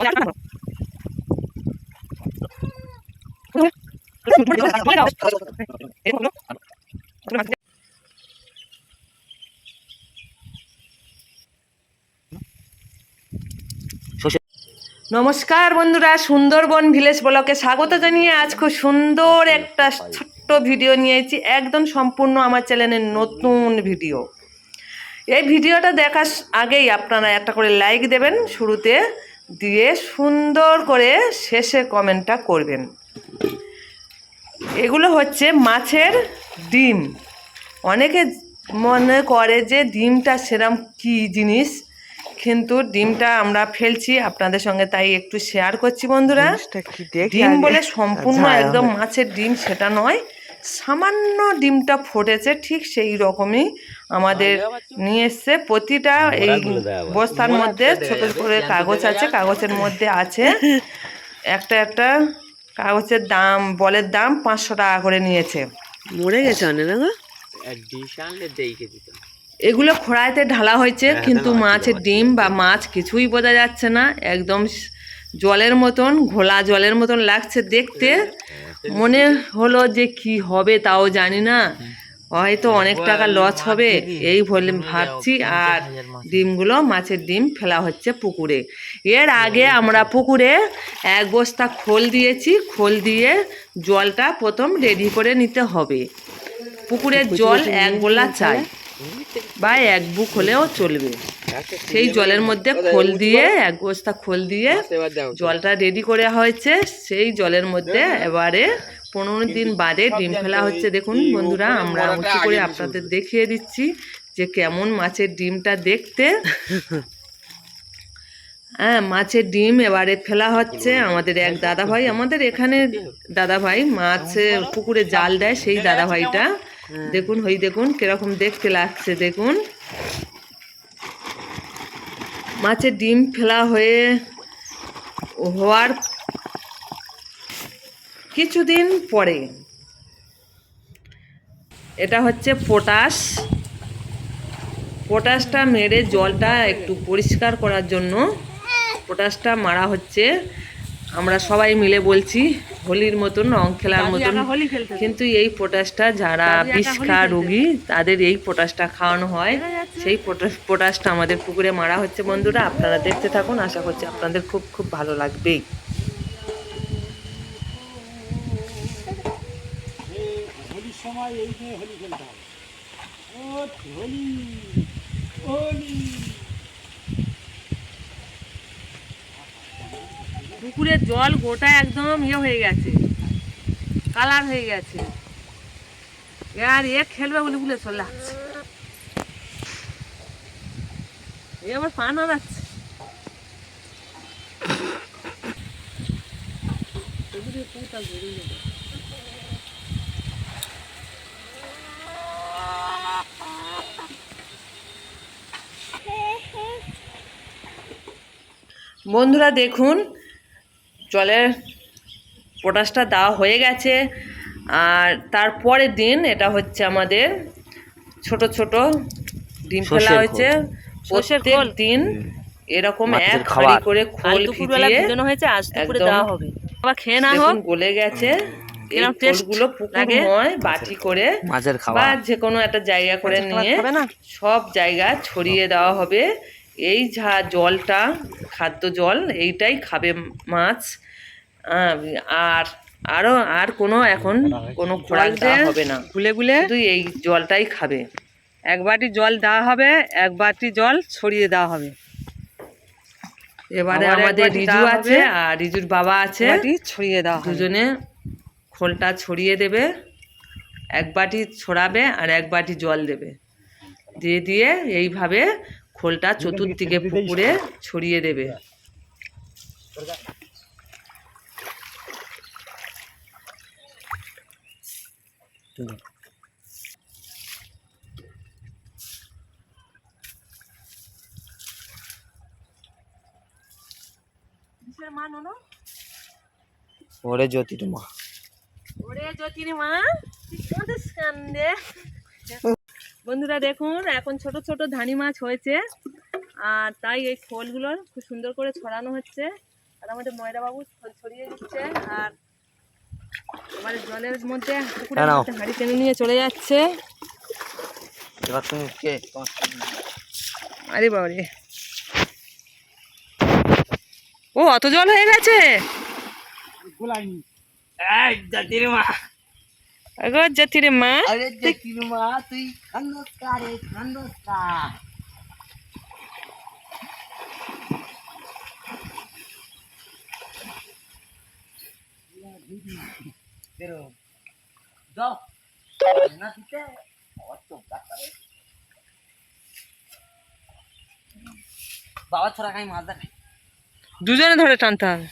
নমস্কার বন্ধুরা, সুন্দরবন ভিলেজ ব্লকে স্বাগত জানিয়ে আজ খুব সুন্দর একটা ছোট্ট ভিডিও নিয়েছি, একদম সম্পূর্ণ আমার চ্যানেলের নতুন ভিডিও। এই ভিডিওটা দেখার আগেই আপনারা একটা করে লাইক দেবেন শুরুতে, দিয়ে সুন্দর করে শেষে কমেন্টটা করবেন। এগুলো হচ্ছে মাছের ডিম। অনেকে মনে করে যে ডিমটা সেরম কী জিনিস, কিন্তু ডিমটা আমরা ফেলছি আপনাদের সঙ্গে, তাই একটু শেয়ার করছি বন্ধুরা। ডিম বলে সম্পূর্ণ একদম মাছের ডিম সেটা নয়, সামান্য ডিমটা ফুটেছে ঠিক সেই রকমই আমাদের নিয়ে এসছে। প্রতিটা এই বস্তার মধ্যে ছোট করে কাগজ আছে, কাগজের মধ্যে আছে একটা একটা কাগজের দাম, বলের দাম 500 টাকা করে নিয়েছে। মরে গেছে অনেক। এগুলো খোড়াইতে ঢালা হয়েছে, কিন্তু মাছের ডিম বা মাছ কিছুই বোঝা যাচ্ছে না। একদম জলের মতন, ঘোলা জলের মতন লাগছে দেখতে। মনে হলো যে কি হবে তাও জানি না, হয়তো অনেক টাকা লস হবে এই বলে ভাবছি। আর ডিমগুলো, মাছের ডিম ফেলা হচ্ছে পুকুরে। এর আগে আমরা পুকুরে 1 বস্তা খোল দিয়েছি। খোল দিয়ে জলটা প্রথম রেডি করে নিতে হবে। পুকুরের জল 1 গোলা চাই বা 1 বুক হলেও চলবে। সেই জলের মধ্যে খোল দিয়ে 1 বস্তা খোল দিয়ে জলটা রেডি করে হয়েছে। সেই জলের মধ্যে এবারে 15 দিন বাদে ডিম ফেলা হচ্ছে। দেখুন বন্ধুরা, আমরা উঁচু করে আপনাদের দেখিয়ে দিচ্ছি যে কেমন মাছের ডিমটা দেখতে। হ্যাঁ, মাছের ডিম এবারে ফেলা হচ্ছে। আমাদের এক দাদাভাই, আমাদের এখানে দাদাভাই মাছে পুকুরে জাল দেয়, সেই দাদাভাইটা দেখুন, ওই দেখুন কিরকম দেখতে লাগছে। দেখুন মাছের ডিম ফেলা হওয়ার কিছুদিন পরে এটা হচ্ছে পটাশটা মেরে জলটা একটু পরিষ্কার করার জন্য পটাশটা মারা হচ্ছে। আমরা সবাই মিলে বলছি হোলির মতন, রং খেলার মতন, কিন্তু এই পটাশটা যারা বিষখা রোগী তাদের এই পটাশটা খাওয়ানো হয়। সেই পটাশটা আমাদের পুকুরে মারা হচ্ছে বন্ধুরা। আপনারা দেখতে থাকুন, আশা করছি আপনাদের খুব খুব ভালো লাগবেই। পুকুরের জল গোটা একদম হয়ে গেছে, কালার হয়ে গেছে। আর খেলবে বলে বলে চলে আসছে, আবার পান আনাচ্ছে। বন্ধুরা দেখুন, জলের পটাশটা দেওয়া হয়ে গেছে। আর তারপরের দিন এটা হচ্ছে আমাদের ছোট ছোট ডিম ফেলা হয়েছে। প্রত্যেক দিন এরকম 1 হাঁড়ি করে খোল ভিজিয়ে হয়েছে, আজ দুপুরে দেওয়া হবে। আবার খেয়ে না হোক, গলে গেছে। এই খোলগুলো পুকুরময় বাটি করে বা যে কোনো একটা জায়গা করে নিয়ে সব জায়গা ছড়িয়ে দেওয়া হবে। এই যা জলটা, খাদ্য জল, এইটাই খাবে মাছ। আর কোনো এখন কোনো খোরাক দেওয়া হবে না, গুলে শুধু এই জলটাই খাবে। 1 বাটি জল দেওয়া হবে, 1 বাটি জল ছড়িয়ে দেওয়া হবে। এবারে আমাদের রিজু আছে আর রিজুর বাবা আছে, ছড়িয়ে দেওয়া, দুজনে খোলটা ছড়িয়ে দেবে। 1 বাটি ছড়াবে আর 1 বাটি জল দেবে, দিয়ে এইভাবে খোলটা চতুর্দিকে পুকুরে ছড়িয়ে দেবে। ওরে জ্যোতির্মা, বন্ধুরা দেখুন, এখন ছোট ছোট ধানি মাছ হয়েছে, আর তাই এই খোলগুলো খুব সুন্দর করে ছড়ানো হচ্ছে। আর আমাদের ময়রা বাবু ছড়িয়ে দিচ্ছে, আর আমাদের জলের মধ্যে পুকুরের মধ্যে হাঁড়ি টেনে নিয়ে চলে যাচ্ছে। এবার তুমি কে? আরে বাবারে, ও অত জল হয়ে গেছে। জাতির মা, আগো জাতির মা, আরে জাতির মা তুই খান্দস কারে খান্দস কা। যাও না দিতে অত গাছারে বাবা ছড়া খাই মাছ দেখাই। দুজনে ধরে টানতে হবে।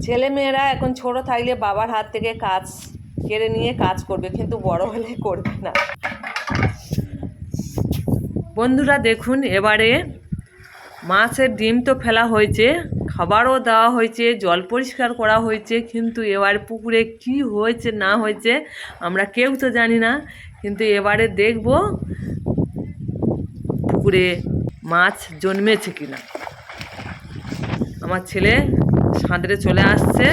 ছেলেমেয়েরা এখন ছোট থাকলে বাবার হাত থেকে কাজ কেড়ে নিয়ে কাজ করবে, কিন্তু বড় হলে করবে না। বন্ধুরা দেখুন, এবারে মাছের ডিম তো ফেলা হয়েছে, খাবারও দেওয়া হয়েছে, জল পরিষ্কার করা হয়েছে, কিন্তু এবার পুকুরে কি হয়েছে না হয়েছে আমরা কেউ তো জানি না। কিন্তু এবারে দেখব পুকুরে মাছ জন্মেছে কিনা। আমার ছেলে সাঁতরে চলে আসছে।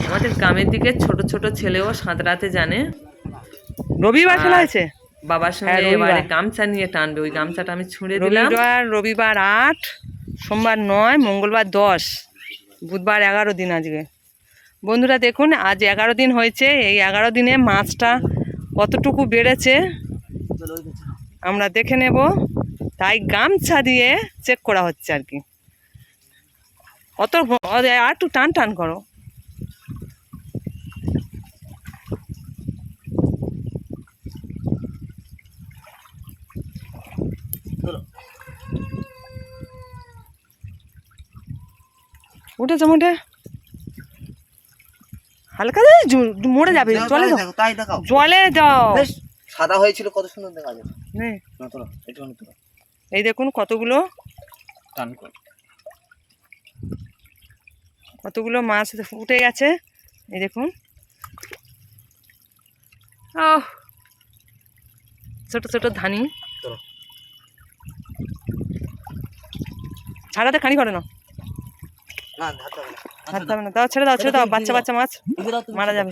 আমাদের গ্রামের দিকে ছোট ছোট ছেলেও সাঁতরাতে জানে। রবিবার খেলা হয়েছে বাবার সঙ্গে, এবারে গামছা নিয়ে টানবে। ওই গামছাটা আমি ছুঁড়ে দিলাম। রবিবার 8, সোমবার 9, মঙ্গলবার 10, বুধবার 11 দিন আজকে। বন্ধুরা দেখুন, আজ 11 দিন হয়েছে। এই 11 দিনে মাছটা কতটুকু বেড়েছে আমরা দেখে নেব, তাই গামছা দিয়ে চেক করা হচ্ছে আর কি। অত আর একটু টান টান করো। উঠেছে মোটে, হালকা মরে যাবে। জলে দাও, তাই দেখাও, জলে দাও। সাদা হয়েছিল কত সুন্দর দেখা যাবে। এই দেখুন কতগুলো টান কর, কতগুলো মাছ উঠে গেছে। এই দেখুন, ও ছোট ছোট ধানি। ছাড়াতে খানি করে না, হাত হবে না। দাও, ছেড়ে দাও, ছেড়ে দাও। বাচ্চা বাচ্চা মাছ মারা যাবে।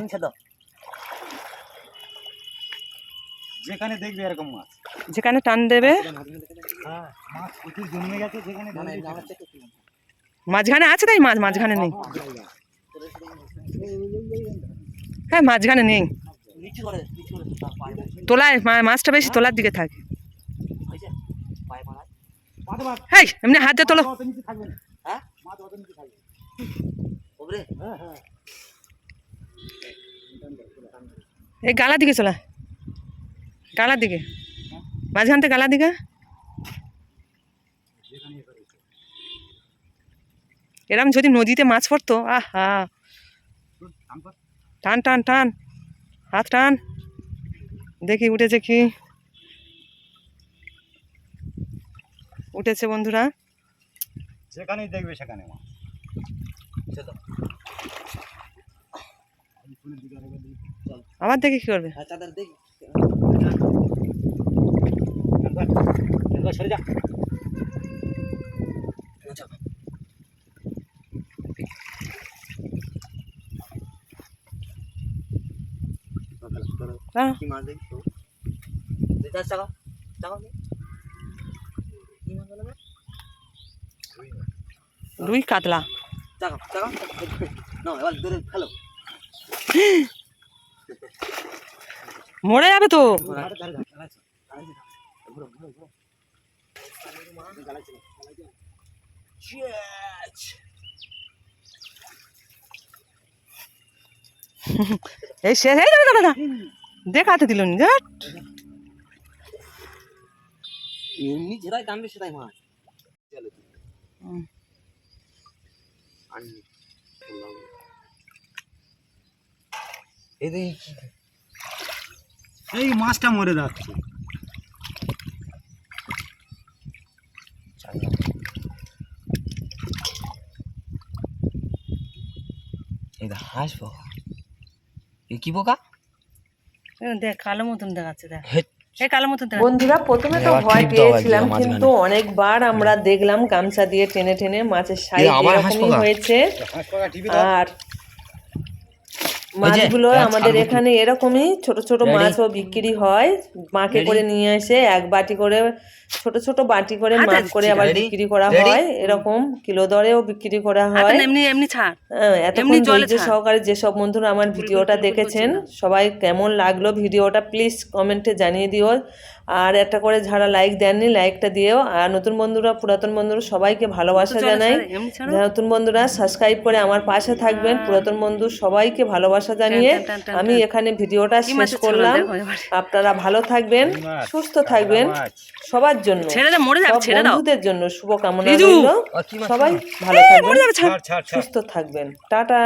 যেখানে দেখবে এরকম মাছ, যেখানে টান দেবে। মাছ প্রচুর জন্মে গেছে যেখানে। মাঝখানে আছে তাই মাছ, মাঝখানে নেই। হ্যাঁ, মাঝখানে নেই। তোলায় মাছটা বেশি তোলার দিকে থাকে। হ্যাঁ, এমনি হাত দিয়ে তোলো। এই গালার দিকে চলা, গালার দিকে, মাঝখান থেকে গালার দিকে। এরম যদি নদীতে মাছ পড়তো, আহা, টান টান টান, হাত টান, দেখি উঠেছে কি। উঠেছে বন্ধুরা, যেখানেই দেখবে সেখানে মাছ। আবার দেখি কি করবে। সরে যা। রুই কাতলা। মরে যাবে তো। এই শেষ এই দাদা দেখাতে দিল নি দেখ এমনি যেটাই টানবে সেটাই মাছ এই মাছটা মরে যাচ্ছে। এটা হাঁস পোকা এ কি পোকা দেখ কালো মতন দেখাচ্ছে দেখ হেট। এই কালো মতন বন্ধুরা প্রথমে তো ভয় পেয়েছিলাম কিন্তু অনেকবার আমরা দেখলাম গামছা দিয়ে টেনে টেনে মাছের সাইজ এরকমই হয়েছে আর মাছগুলো আমাদের এখানে এরকমই ছোট ছোট মাছও বিক্রি হয় মাকে করে নিয়ে এসে এক বাটি করে ছোট ছোট বাটি করে মাছ করে আবার বিক্রি করা হয় এরকম কিলো দরেও বিক্রি করা হয় এমনি এমনি ছাড় এতক্ষণ ধৈর্য সহকারে যেসব বন্ধুরা আমার ভিডিওটা দেখেছেন সবাই কেমন লাগলো ভিডিওটা প্লিজ কমেন্টে জানিয়ে দিও আর একটা করে যারা লাইক দেননি লাইকটা দিও আর নতুন বন্ধুরা পুরাতন বন্ধুরা সবাইকে ভালোবাসা জানাই নতুন বন্ধুরা সাবস্ক্রাইব করে আমার পাশে থাকবেন পুরাতন বন্ধু সবাইকে ভালোবাসা জানিয়ে আমি এখানে ভিডিওটা শেষ করলাম আপনারা ভালো থাকবেন সুস্থ থাকবেন সবার জন্য সব বন্ধুদের জন্য শুভকামনা রইল সবাই ভালো থাকবেন সুস্থ থাকবেন টাটা।